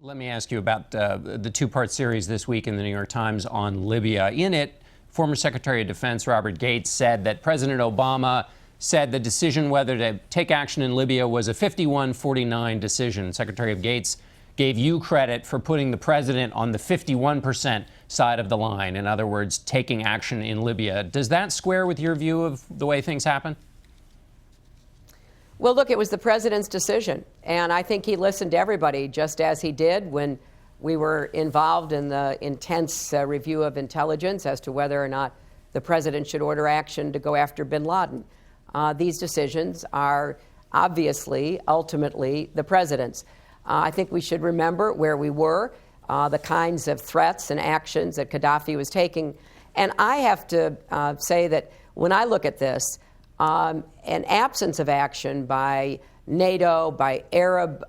Let me ask you about the two-part series this week in the New York Times on Libya. In it, former Secretary of Defense Robert Gates said that President Obama said the decision whether to take action in Libya was a 51-49 decision. Secretary of Gates gave you credit for putting the president on the 51% side of the line. In other words, taking action in Libya. Does that square with your view of the way things happen? Well, look, it was the president's decision, and I think he listened to everybody, just as he did when we were involved in the intense review of intelligence as to whether or not the president should order action to go after bin Laden. These decisions are obviously, ultimately, the president's. I think we should remember where we were, the kinds of threats and actions that Gaddafi was taking. And I have to say that when I look at this, an absence of action by NATO, by Arab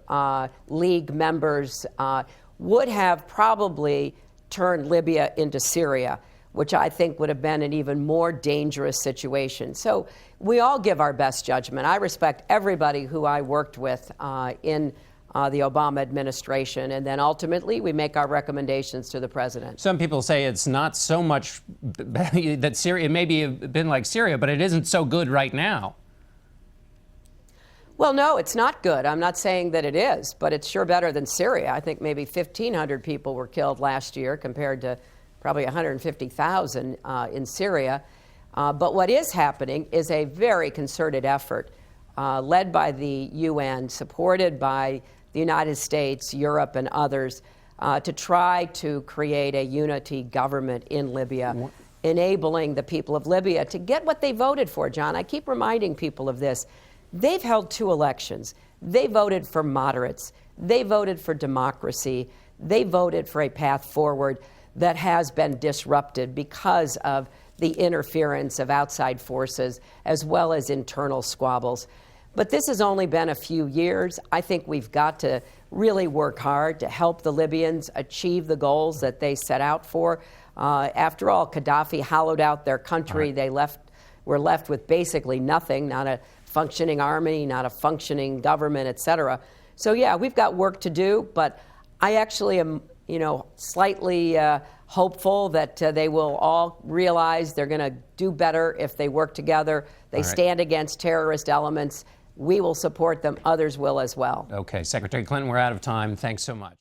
League members, would have probably turned Libya into Syria, which I think would have been an even more dangerous situation. So we all give our best judgment. I respect everybody who I worked with in the Obama administration, and then ultimately we make our recommendations to the president. Some people say it's not so much that Syria, it may be been like Syria, but it isn't so good right now. Well, no, it's not good. I'm not saying that it is, but it's sure better than Syria. I think maybe 1,500 people were killed last year compared to probably 150,000 in Syria. But what is happening is a very concerted effort led by the UN, supported by the United States, Europe, and others, to try to create a unity government in Libya, enabling the people of Libya to get what they voted for, John. I keep reminding people of this. They've held 2 elections. They voted for moderates. They voted for democracy. They voted for a path forward that has been disrupted because of the interference of outside forces as well as internal squabbles. But this has only been a few years. I think we've got to really work hard to help the Libyans achieve the goals that they set out for. After all, Gaddafi hollowed out their country. They were left with basically nothing, not a functioning army, not a functioning government, et cetera. So yeah, we've got work to do, but I actually am, slightly hopeful that they will all realize they're going to do better if they work together. They stand against terrorist elements. We will support them. Others will as well. Okay, Secretary Clinton, we're out of time. Thanks so much.